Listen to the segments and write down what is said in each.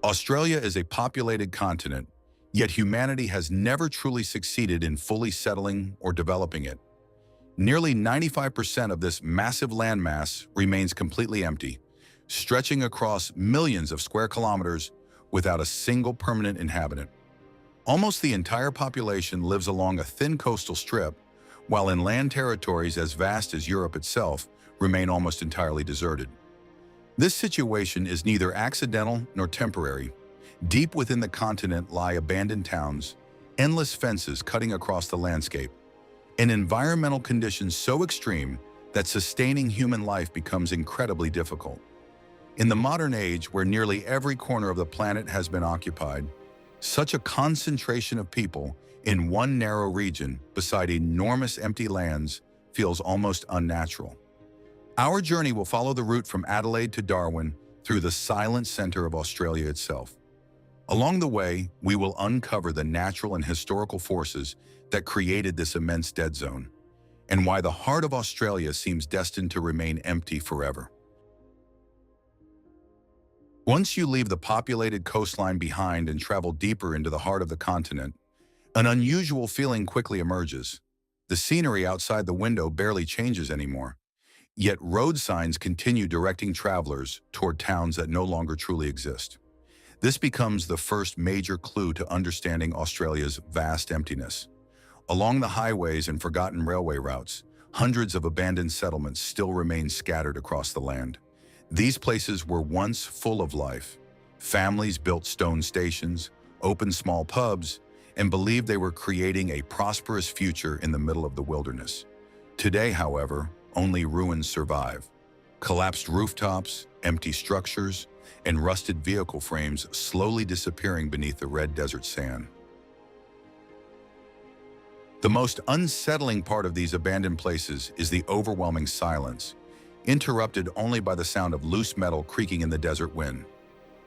Australia is a populated continent, yet humanity has never truly succeeded in fully settling or developing it. Nearly 95% of this massive landmass remains completely empty, stretching across millions of square kilometers without a single permanent inhabitant. Almost the entire population lives along a thin coastal strip, while inland territories as vast as Europe itself remain almost entirely deserted. This situation is neither accidental nor temporary. Deep within the continent lie abandoned towns, endless fences cutting across the landscape, and environmental conditions so extreme that sustaining human life becomes incredibly difficult. In the modern age, where nearly every corner of the planet has been occupied, such a concentration of people in one narrow region beside enormous empty lands feels almost unnatural. Our journey will follow the route from Adelaide to Darwin through the silent center of Australia itself. Along the way, we will uncover the natural and historical forces that created this immense dead zone, and why the heart of Australia seems destined to remain empty forever. Once you leave the populated coastline behind and travel deeper into the heart of the continent, an unusual feeling quickly emerges. The scenery outside the window barely changes anymore, yet road signs continue directing travelers toward towns that no longer truly exist. This becomes the first major clue to understanding Australia's vast emptiness. Along the highways and forgotten railway routes, hundreds of abandoned settlements still remain scattered across the land. These places were once full of life. Families built stone stations, opened small pubs, and believed they were creating a prosperous future in the middle of the wilderness. Today, however, only ruins survive. Collapsed rooftops, empty structures, and rusted vehicle frames slowly disappearing beneath the red desert sand. The most unsettling part of these abandoned places is the overwhelming silence, interrupted only by the sound of loose metal creaking in the desert wind.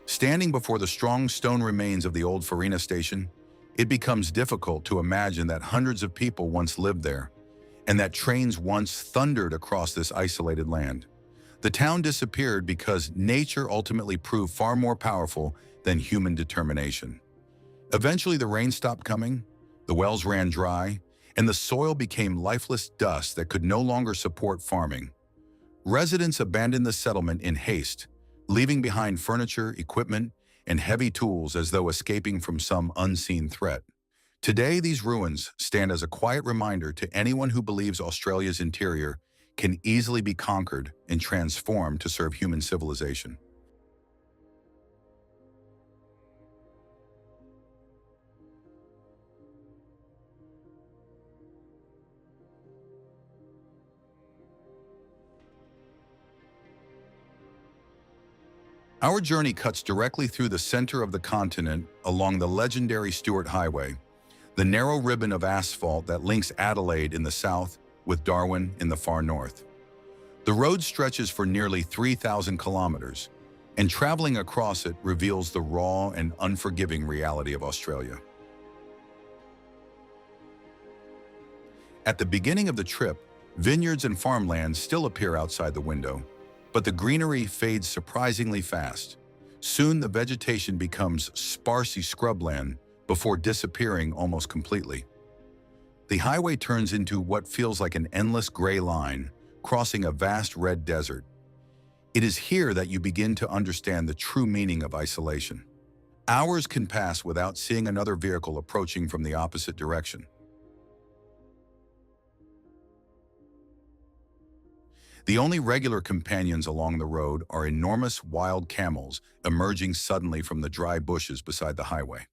Standing before the strong stone remains of the old Farina station, it becomes difficult to imagine that hundreds of people once lived there, and that trains once thundered across this isolated land. The town disappeared because nature ultimately proved far more powerful than human determination. Eventually, the rain stopped coming, the wells ran dry, and the soil became lifeless dust that could no longer support farming. Residents abandoned the settlement in haste, leaving behind furniture, equipment, and heavy tools as though escaping from some unseen threat. Today, these ruins stand as a quiet reminder to anyone who believes Australia's interior can easily be conquered and transformed to serve human civilization. Our journey cuts directly through the center of the continent along the legendary Stuart Highway, the narrow ribbon of asphalt that links Adelaide in the south with Darwin in the far north. The road stretches for nearly 3,000 kilometers, and traveling across it reveals the raw and unforgiving reality of Australia. At the beginning of the trip, vineyards and farmlands still appear outside the window, but the greenery fades surprisingly fast. Soon the vegetation becomes sparsy scrubland before disappearing almost completely. The highway turns into what feels like an endless gray line, crossing a vast red desert. It is here that you begin to understand the true meaning of isolation. Hours can pass without seeing another vehicle approaching from the opposite direction. The only regular companions along the road are enormous wild camels emerging suddenly from the dry bushes beside the highway.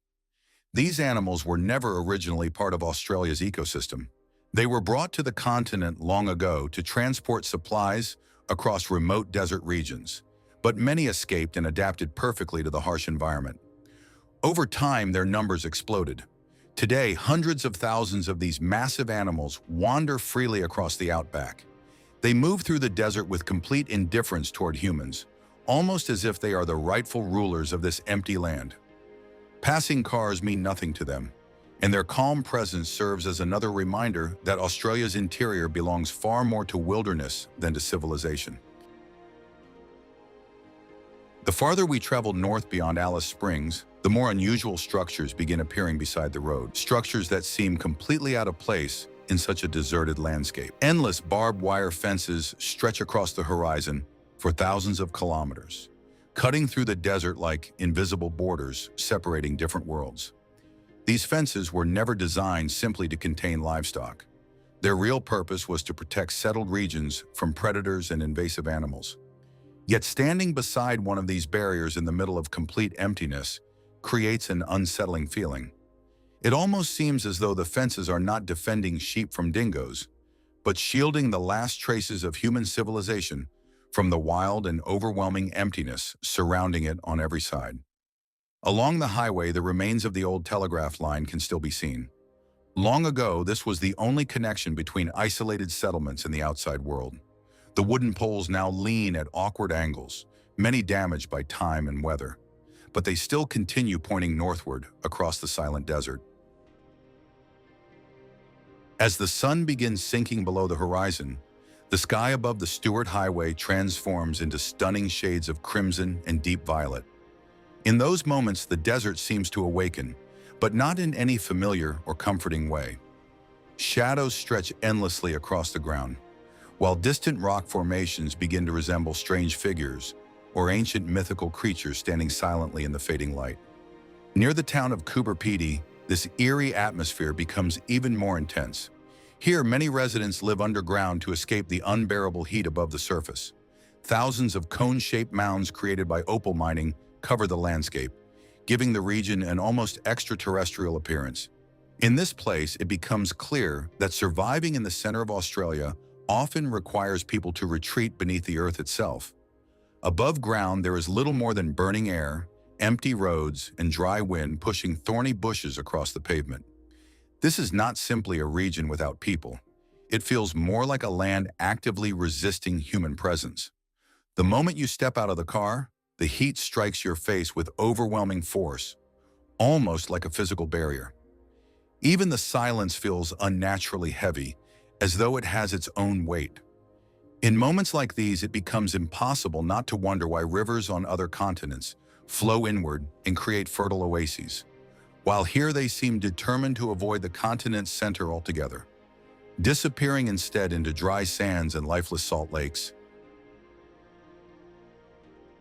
These animals were never originally part of Australia's ecosystem. They were brought to the continent long ago to transport supplies across remote desert regions, but many escaped and adapted perfectly to the harsh environment. Over time, their numbers exploded. Today, hundreds of thousands of these massive animals wander freely across the Outback. They move through the desert with complete indifference toward humans, almost as if they are the rightful rulers of this empty land. Passing cars mean nothing to them, and their calm presence serves as another reminder that Australia's interior belongs far more to wilderness than to civilization. The farther we travel north beyond Alice Springs, the more unusual structures begin appearing beside the road. Structures that seem completely out of place in such a deserted landscape. Endless barbed wire fences stretch across the horizon for thousands of kilometers, cutting through the desert like invisible borders separating different worlds. These fences were never designed simply to contain livestock. Their real purpose was to protect settled regions from predators and invasive animals. Yet standing beside one of these barriers in the middle of complete emptiness creates an unsettling feeling. It almost seems as though the fences are not defending sheep from dingoes, but shielding the last traces of human civilization from the wild and overwhelming emptiness surrounding it on every side. Along the highway, the remains of the old telegraph line can still be seen. Long ago, this was the only connection between isolated settlements and the outside world. The wooden poles now lean at awkward angles, many damaged by time and weather, but they still continue pointing northward across the silent desert. As the sun begins sinking below the horizon, the sky above the Stewart Highway transforms into stunning shades of crimson and deep violet. In those moments, the desert seems to awaken, but not in any familiar or comforting way. Shadows stretch endlessly across the ground, while distant rock formations begin to resemble strange figures or ancient mythical creatures standing silently in the fading light. Near the town of Coober Pedy, this eerie atmosphere becomes even more intense. Here, many residents live underground to escape the unbearable heat above the surface. Thousands of cone-shaped mounds created by opal mining cover the landscape, giving the region an almost extraterrestrial appearance. In this place, it becomes clear that surviving in the center of Australia often requires people to retreat beneath the earth itself. Above ground, there is little more than burning air, empty roads, and dry wind pushing thorny bushes across the pavement. This is not simply a region without people. It feels more like a land actively resisting human presence. The moment you step out of the car, the heat strikes your face with overwhelming force, almost like a physical barrier. Even the silence feels unnaturally heavy, as though it has its own weight. In moments like these, it becomes impossible not to wonder why rivers on other continents flow inward and create fertile oases, while here they seem determined to avoid the continent's center altogether, disappearing instead into dry sands and lifeless salt lakes.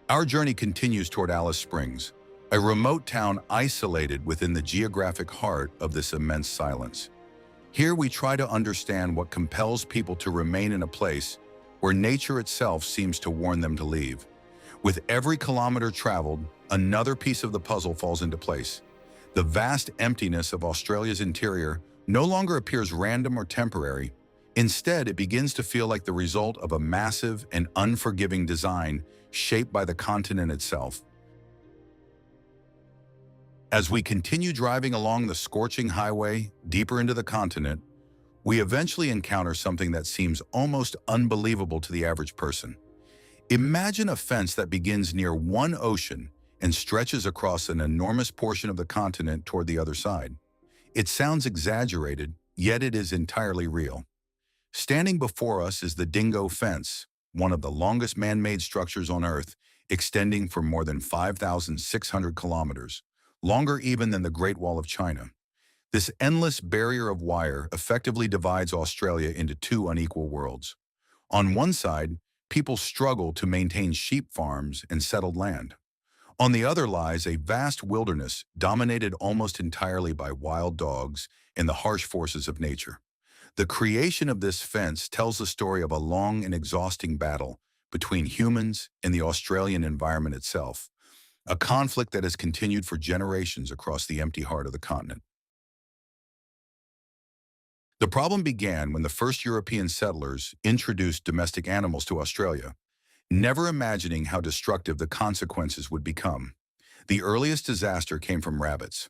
Our journey continues toward Alice Springs, a remote town isolated within the geographic heart of this immense silence. Here we try to understand what compels people to remain in a place where nature itself seems to warn them to leave. With every kilometer traveled, another piece of the puzzle falls into place. The vast emptiness of Australia's interior no longer appears random or temporary. Instead, it begins to feel like the result of a massive and unforgiving design shaped by the continent itself. As we continue driving along the scorching highway deeper into the continent, we eventually encounter something that seems almost unbelievable to the average person. Imagine a fence that begins near one ocean and stretches across an enormous portion of the continent toward the other side. It sounds exaggerated, yet it is entirely real. Standing before us is the Dingo Fence, one of the longest man-made structures on Earth, extending for more than 5,600 kilometers, longer even than the Great Wall of China. This endless barrier of wire effectively divides Australia into two unequal worlds. On one side, people struggle to maintain sheep farms and settled land. On the other lies a vast wilderness dominated almost entirely by wild dogs and the harsh forces of nature. The creation of this fence tells the story of a long and exhausting battle between humans and the Australian environment itself, a conflict that has continued for generations across the empty heart of the continent. The problem began when the first European settlers introduced domestic animals to Australia, never imagining how destructive the consequences would become. The earliest disaster came from rabbits.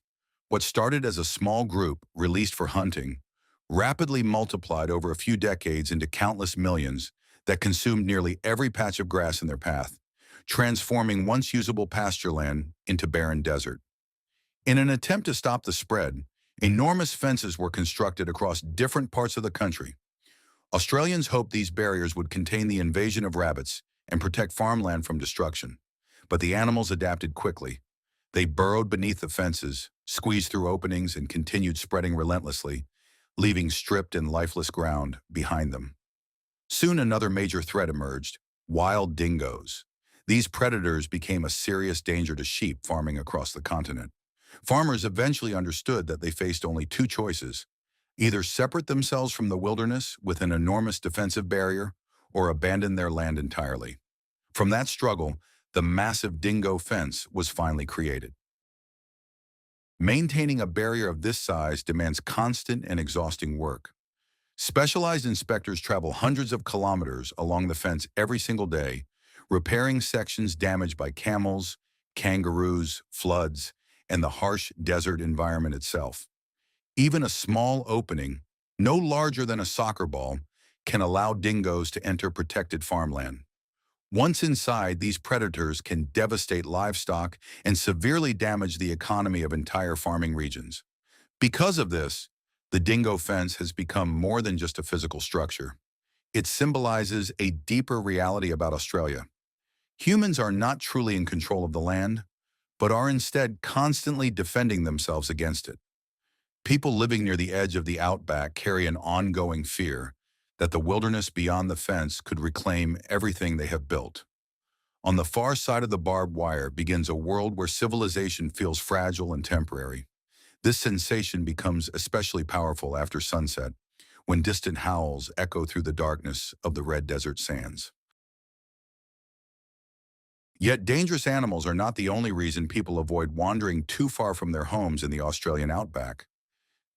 What started as a small group released for hunting rapidly multiplied over a few decades into countless millions that consumed nearly every patch of grass in their path, transforming once usable pasture land into barren desert. In an attempt to stop the spread, enormous fences were constructed across different parts of the country. Australians hoped these barriers would contain the invasion of rabbits and protect farmland from destruction. but the animals adapted quickly. They burrowed beneath the fences, squeezed through openings, and continued spreading relentlessly, leaving stripped and lifeless ground behind them. Soon another major threat emerged: wild dingoes. These predators became a serious danger to sheep farming across the continent. Farmers eventually understood that they faced only two choices: either separate themselves from the wilderness with an enormous defensive barrier, or abandon their land entirely. From that struggle, the massive dingo fence was finally created. Maintaining a barrier of this size demands constant and exhausting work. Specialized inspectors travel hundreds of kilometers along the fence every single day, repairing sections damaged by camels, kangaroos, floods, and the harsh desert environment itself. Even a small opening, no larger than a soccer ball, can allow dingoes to enter protected farmland. Once inside, these predators can devastate livestock and severely damage the economy of entire farming regions. Because of this, the dingo fence has become more than just a physical structure. It symbolizes a deeper reality about Australia. Humans are not truly in control of the land, but are instead constantly defending themselves against it. People living near the edge of the outback carry an ongoing fear that the wilderness beyond the fence could reclaim everything they have built. On the far side of the barbed wire begins a world where civilization feels fragile and temporary. This sensation becomes especially powerful after sunset, when distant howls echo through the darkness of the red desert sands. Yet dangerous animals are not the only reason people avoid wandering too far from their homes in the Australian outback.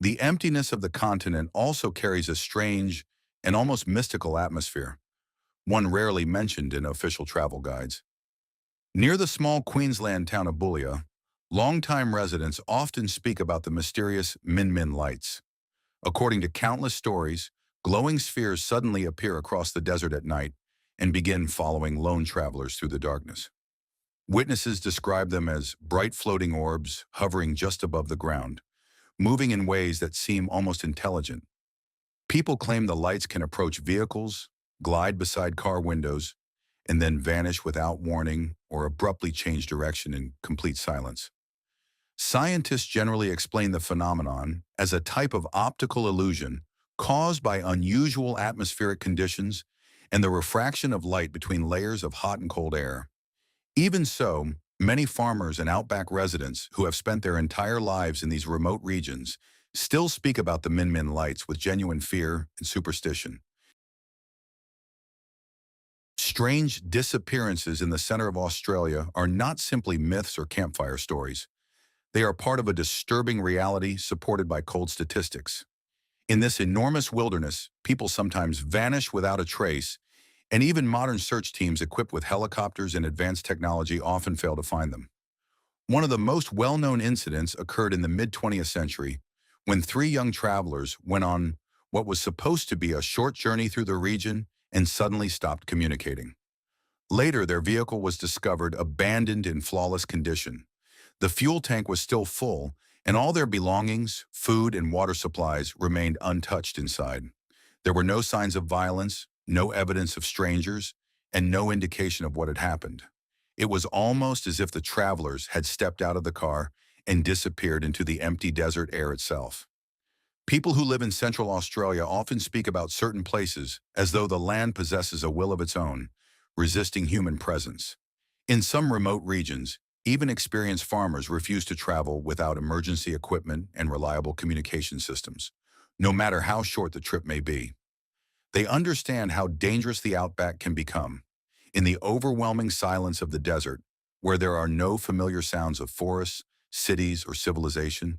The emptiness of the continent also carries a strange and almost mystical atmosphere, one rarely mentioned in official travel guides. Near the small Queensland town of Boulia, longtime residents often speak about the mysterious Min Min lights. According to countless stories, glowing spheres suddenly appear across the desert at night and begin following lone travelers through the darkness. Witnesses describe them as bright floating orbs hovering just above the ground, moving in ways that seem almost intelligent. People claim the lights can approach vehicles, glide beside car windows, and then vanish without warning or abruptly change direction in complete silence. Scientists generally explain the phenomenon as a type of optical illusion caused by unusual atmospheric conditions and the refraction of light between layers of hot and cold air. Even so, many farmers and outback residents who have spent their entire lives in these remote regions still speak about the Min Min lights with genuine fear and superstition. Strange disappearances in the center of Australia are not simply myths or campfire stories. They are part of a disturbing reality supported by cold statistics. In this enormous wilderness, people sometimes vanish without a trace, and even modern search teams equipped with helicopters and advanced technology often fail to find them. One of the most well-known incidents occurred in the mid-20th century when three young travelers went on what was supposed to be a short journey through the region and suddenly stopped communicating. Later, their vehicle was discovered abandoned in flawless condition. The fuel tank was still full, and all their belongings, food, and water supplies remained untouched inside. There were no signs of violence, no evidence of strangers, and no indication of what had happened. It was almost as if the travelers had stepped out of the car and disappeared into the empty desert air itself. People who live in Central Australia often speak about certain places as though the land possesses a will of its own, resisting human presence. In some remote regions, even experienced farmers refuse to travel without emergency equipment and reliable communication systems, no matter how short the trip may be. They understand how dangerous the outback can become. In the overwhelming silence of the desert, where there are no familiar sounds of forests, cities, or civilization,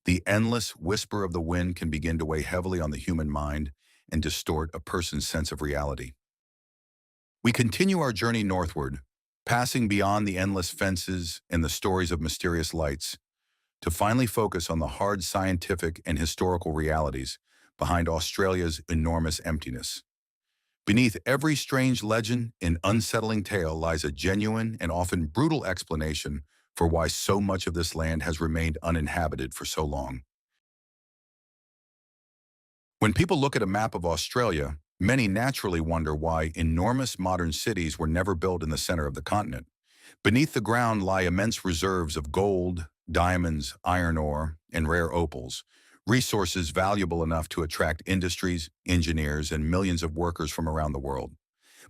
the endless whisper of the wind can begin to weigh heavily on the human mind and distort a person's sense of reality. We continue our journey northward, passing beyond the endless fences and the stories of mysterious lights, to finally focus on the hard scientific and historical realities behind Australia's enormous emptiness. Beneath every strange legend and unsettling tale lies a genuine and often brutal explanation for why so much of this land has remained uninhabited for so long. When people look at a map of Australia, many naturally wonder why enormous modern cities were never built in the center of the continent. Beneath the ground lie immense reserves of gold, diamonds, iron ore, and rare opals, resources valuable enough to attract industries, engineers, and millions of workers from around the world.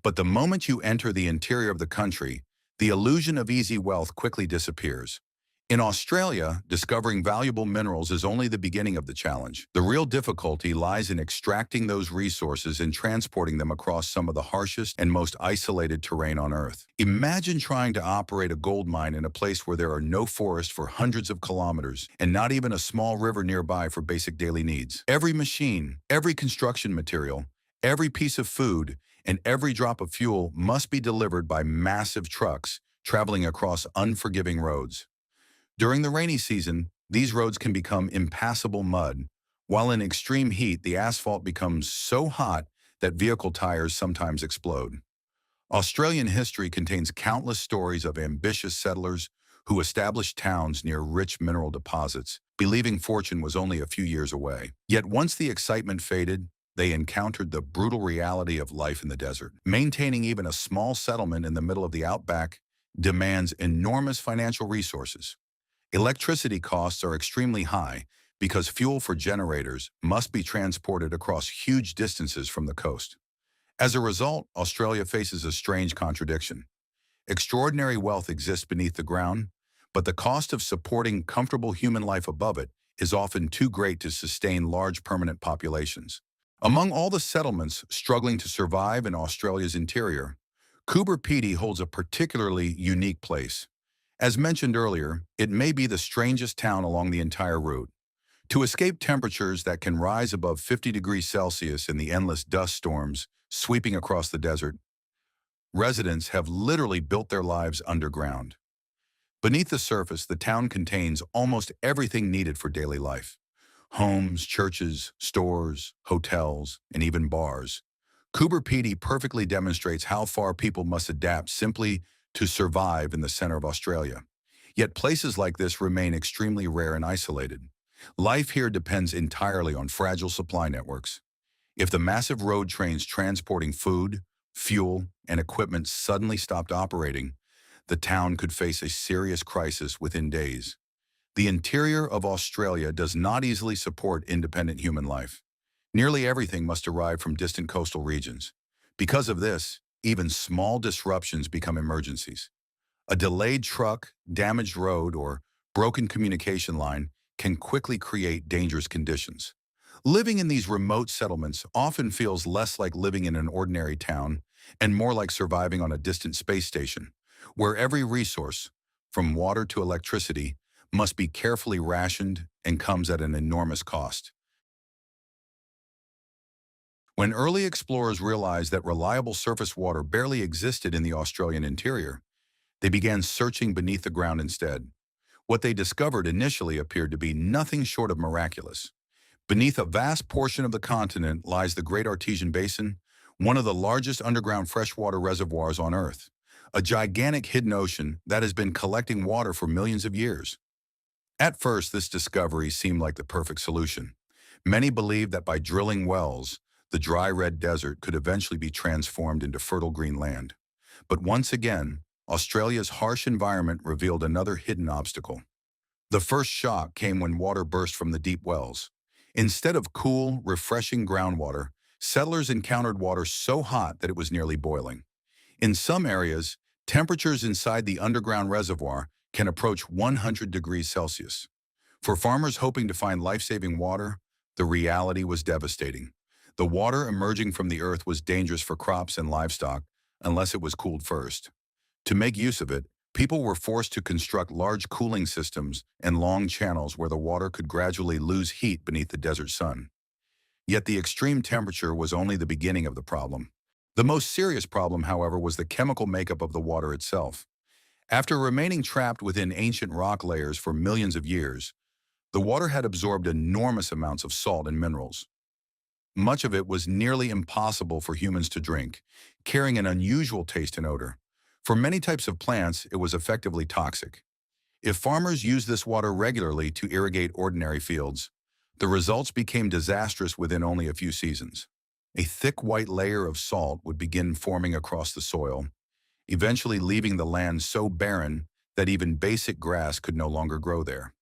But the moment you enter the interior of the country, the illusion of easy wealth quickly disappears. In Australia, discovering valuable minerals is only the beginning of the challenge. The real difficulty lies in extracting those resources and transporting them across some of the harshest and most isolated terrain on Earth. Imagine trying to operate a gold mine in a place where there are no forests for hundreds of kilometers and not even a small river nearby for basic daily needs. Every machine, every construction material, every piece of food, and every drop of fuel must be delivered by massive trucks traveling across unforgiving roads. During the rainy season, these roads can become impassable mud, while in extreme heat, the asphalt becomes so hot that vehicle tires sometimes explode. Australian history contains countless stories of ambitious settlers who established towns near rich mineral deposits, believing fortune was only a few years away. Yet once the excitement faded, they encountered the brutal reality of life in the desert. Maintaining even a small settlement in the middle of the outback demands enormous financial resources. Electricity costs are extremely high because fuel for generators must be transported across huge distances from the coast. As a result, Australia faces a strange contradiction. Extraordinary wealth exists beneath the ground, but the cost of supporting comfortable human life above it is often too great to sustain large permanent populations. Among all the settlements struggling to survive in Australia's interior, Coober Pedy holds a particularly unique place. As mentioned earlier, it may be the strangest town along the entire route. To escape temperatures that can rise above 50 degrees Celsius in the endless dust storms sweeping across the desert, residents have literally built their lives underground. Beneath the surface, the town contains almost everything needed for daily life. Homes, churches, stores, hotels, and even bars. Coober Pedy perfectly demonstrates how far people must adapt simply to survive in the center of Australia. Yet places like this remain extremely rare and isolated. Life here depends entirely on fragile supply networks. If the massive road trains transporting food, fuel, and equipment suddenly stopped operating, the town could face a serious crisis within days. The interior of Australia does not easily support independent human life. Nearly everything must arrive from distant coastal regions. Because of this, even small disruptions become emergencies. A delayed truck, damaged road, or broken communication line can quickly create dangerous conditions. Living in these remote settlements often feels less like living in an ordinary town and more like surviving on a distant space station, where every resource, from water to electricity, must be carefully rationed and comes at an enormous cost. When early explorers realized that reliable surface water barely existed in the Australian interior, they began searching beneath the ground instead. What they discovered initially appeared to be nothing short of miraculous. Beneath a vast portion of the continent lies the Great Artesian Basin, one of the largest underground freshwater reservoirs on Earth, a gigantic hidden ocean that has been collecting water for millions of years. At first, this discovery seemed like the perfect solution. Many believed that by drilling wells, the dry red desert could eventually be transformed into fertile green land. But once again, Australia's harsh environment revealed another hidden obstacle. The first shock came when water burst from the deep wells. Instead of cool, refreshing groundwater, settlers encountered water so hot that it was nearly boiling. In some areas, temperatures inside the underground reservoir can approach 100 degrees Celsius. For farmers hoping to find life-saving water, the reality was devastating. The water emerging from the earth was dangerous for crops and livestock unless it was cooled first. To make use of it, people were forced to construct large cooling systems and long channels where the water could gradually lose heat beneath the desert sun. Yet the extreme temperature was only the beginning of the problem. The most serious problem, however, was the chemical makeup of the water itself. After remaining trapped within ancient rock layers for millions of years, the water had absorbed enormous amounts of salt and minerals. Much of it was nearly impossible for humans to drink, carrying an unusual taste and odor. For many types of plants, it was effectively toxic. If farmers used this water regularly to irrigate ordinary fields, the results became disastrous within only a few seasons. A thick white layer of salt would begin forming across the soil. eventually leaving the land so barren that even basic grass could no longer grow there.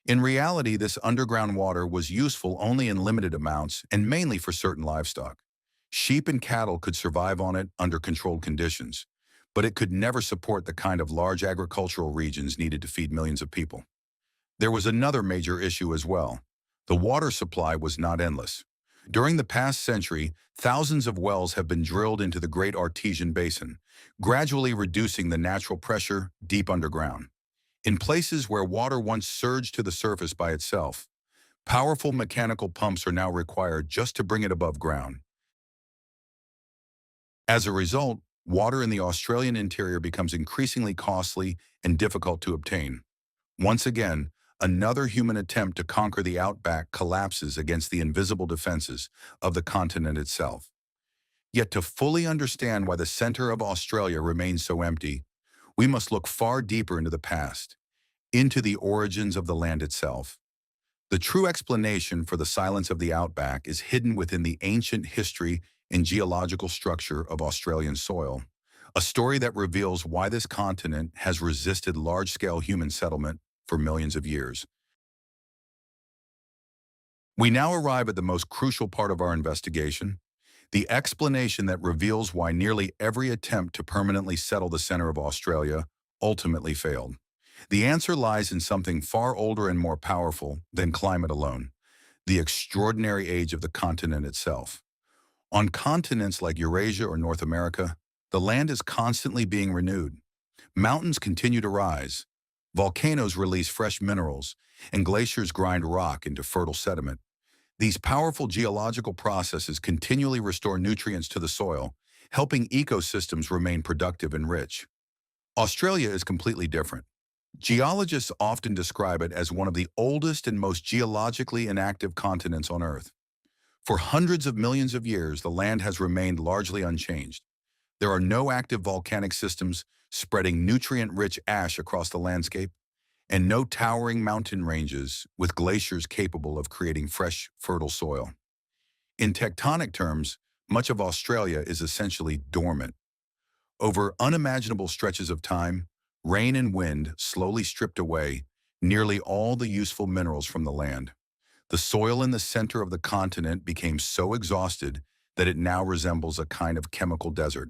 In reality, this underground water was useful only in limited amounts and mainly for certain livestock. Sheep and cattle could survive on it under controlled conditions, but it could never support the kind of large agricultural regions needed to feed millions of people. There was another major issue as well. The water supply was not endless. During the past century, thousands of wells have been drilled into the Great Artesian Basin, gradually reducing the natural pressure deep underground. In places where water once surged to the surface by itself, powerful mechanical pumps are now required just to bring it above ground. As a result, water in the Australian interior becomes increasingly costly and difficult to obtain. Once again, another human attempt to conquer the outback collapses against the invisible defenses of the continent itself. Yet to fully understand why the center of Australia remains so empty, we must look far deeper into the past, into the origins of the land itself. The true explanation for the silence of the outback is hidden within the ancient history and geological structure of Australian soil, a story that reveals why this continent has resisted large-scale human settlement for millions of years. We now arrive at the most crucial part of our investigation, the explanation that reveals why nearly every attempt to permanently settle the center of Australia ultimately failed. The answer lies in something far older and more powerful than climate alone, the extraordinary age of the continent itself. On continents like Eurasia or North America, the land is constantly being renewed. Mountains continue to rise, volcanoes release fresh minerals, and glaciers grind rock into fertile sediment. These powerful geological processes continually restore nutrients to the soil, helping ecosystems remain productive and rich. Australia is completely different. Geologists often describe it as one of the oldest and most geologically inactive continents on Earth. For hundreds of millions of years, the land has remained largely unchanged. There are no active volcanic systems spreading nutrient-rich ash across the landscape, and no towering mountain ranges with glaciers capable of creating fresh, fertile soil. In tectonic terms, much of Australia is essentially dormant. Over unimaginable stretches of time, rain and wind slowly stripped away nearly all the useful minerals from the land. The soil in the center of the continent became so exhausted that it now resembles a kind of chemical desert.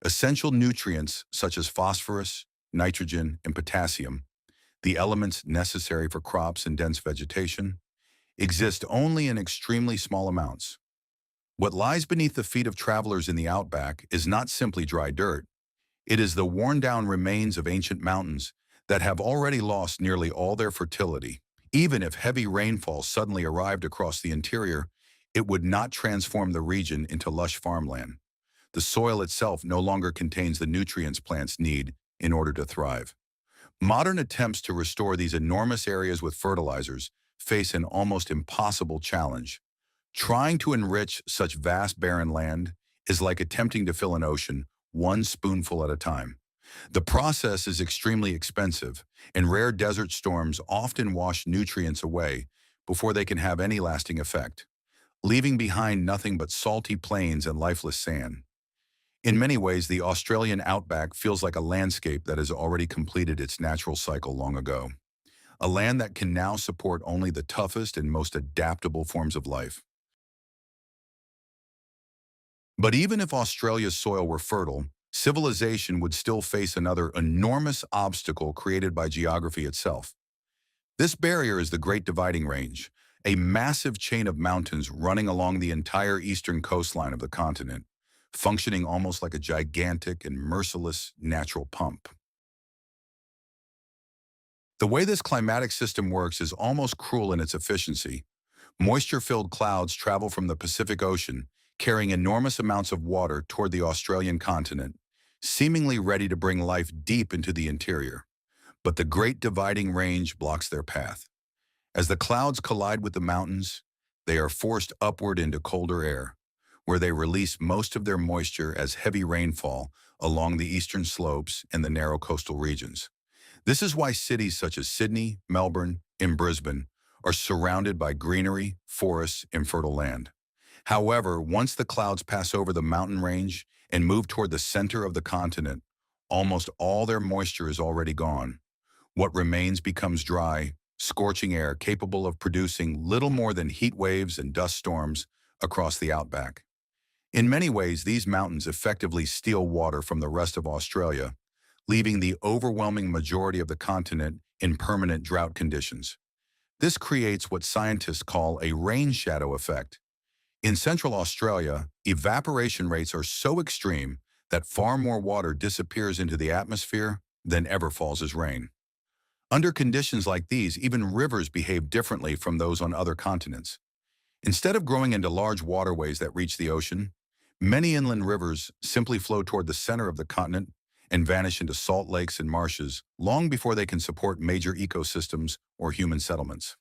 Essential nutrients such as phosphorus, nitrogen, and potassium, the elements necessary for crops and dense vegetation, exist only in extremely small amounts. What lies beneath the feet of travelers in the outback is not simply dry dirt. It is the worn-down remains of ancient mountains that have already lost nearly all their fertility. Even if heavy rainfall suddenly arrived across the interior, it would not transform the region into lush farmland. The soil itself no longer contains the nutrients plants need in order to thrive. Modern attempts to restore these enormous areas with fertilizers face an almost impossible challenge. Trying to enrich such vast barren land is like attempting to fill an ocean one spoonful at a time. The process is extremely expensive, and rare desert storms often wash nutrients away before they can have any lasting effect, leaving behind nothing but salty plains and lifeless sand. In many ways, the Australian outback feels like a landscape that has already completed its natural cycle long ago, a land that can now support only the toughest and most adaptable forms of life. But even if Australia's soil were fertile, civilization would still face another enormous obstacle created by geography itself. This barrier is the Great Dividing Range, a massive chain of mountains running along the entire eastern coastline of the continent, functioning almost like a gigantic and merciless natural pump. The way this climatic system works is almost cruel in its efficiency. Moisture-filled clouds travel from the Pacific Ocean, carrying enormous amounts of water toward the Australian continent, seemingly ready to bring life deep into the interior. But the Great Dividing Range blocks their path. As the clouds collide with the mountains, they are forced upward into colder air, where they release most of their moisture as heavy rainfall along the eastern slopes and the narrow coastal regions. This is why cities such as Sydney, Melbourne, and Brisbane are surrounded by greenery, forests, and fertile land. However, once the clouds pass over the mountain range and move toward the center of the continent, Almost all their moisture is already gone. What remains becomes dry, scorching air capable of producing little more than heat waves and dust storms across the outback. In many ways, these mountains effectively steal water from the rest of Australia, leaving the overwhelming majority of the continent in permanent drought conditions. This creates what scientists call a rain shadow effect. In central Australia, evaporation rates are so extreme that far more water disappears into the atmosphere than ever falls as rain. Under conditions like these, even rivers behave differently from those on other continents. Instead of growing into large waterways that reach the ocean, many inland rivers simply flow toward the center of the continent and vanish into salt lakes and marshes long before they can support major ecosystems or human settlements.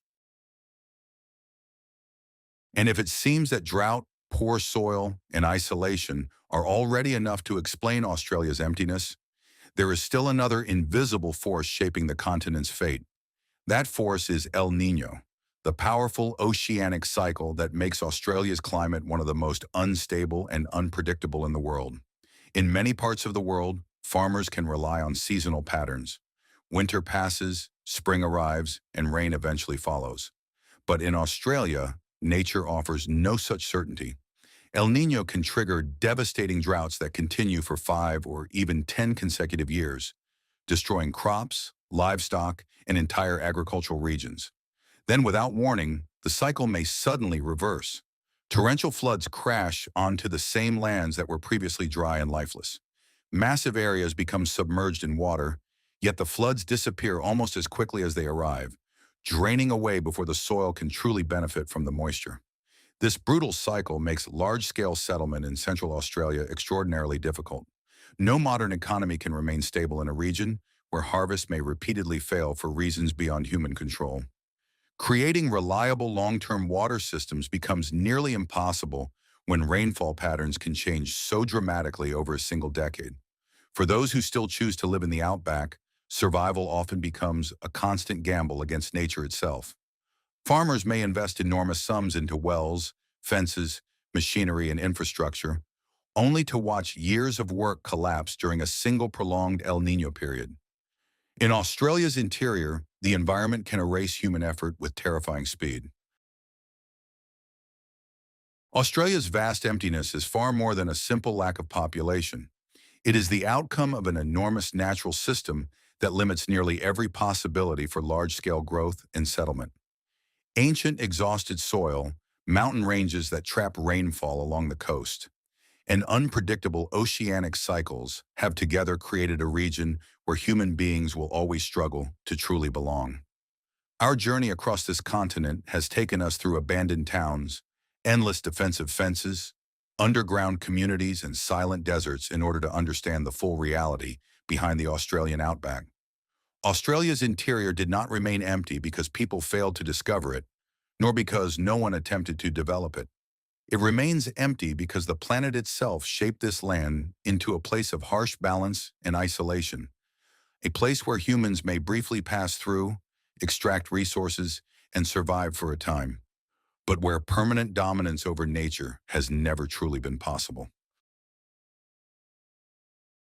And if it seems that drought, poor soil, and isolation are already enough to explain Australia's emptiness, there is still another invisible force shaping the continent's fate. That force is El Niño, the powerful oceanic cycle that makes Australia's climate one of the most unstable and unpredictable in the world. In many parts of the world, farmers can rely on seasonal patterns. Winter passes, spring arrives, and rain eventually follows. But in Australia, nature offers no such certainty. El Niño can trigger devastating droughts that continue for 5 or even 10 consecutive years, destroying crops, livestock, and entire agricultural regions. Then, without warning, the cycle may suddenly reverse. Torrential floods crash onto the same lands that were previously dry and lifeless. Massive areas become submerged in water, yet the floods disappear almost as quickly as they arrive, draining away before the soil can truly benefit from the moisture. This brutal cycle makes large-scale settlement in Central Australia extraordinarily difficult. No modern economy can remain stable in a region where harvests may repeatedly fail for reasons beyond human control. Creating reliable long-term water systems becomes nearly impossible when rainfall patterns can change so dramatically over a single decade. For those who still choose to live in the outback, survival often becomes a constant gamble against nature itself. Farmers may invest enormous sums into wells, fences, machinery, and infrastructure, only to watch years of work collapse during a single prolonged El Niño period. In Australia's interior, the environment can erase human effort with terrifying speed. Australia's vast emptiness is far more than a simple lack of population. It is the outcome of an enormous natural system that limits nearly every possibility for large-scale growth and settlement. Ancient exhausted soil, mountain ranges that trap rainfall along the coast, and unpredictable oceanic cycles have together created a region where human beings will always struggle to truly belong. Our journey across this continent has taken us through abandoned towns, endless defensive fences, underground communities, and silent deserts in order to understand the full reality behind the Australian outback. Australia's interior did not remain empty because people failed to discover it, nor because no one attempted to develop it. It remains empty because the planet itself shaped this land into a place of harsh balance and isolation, a place where humans may briefly pass through, extract resources, and survive for a time, but where permanent dominance over nature has never truly been possible.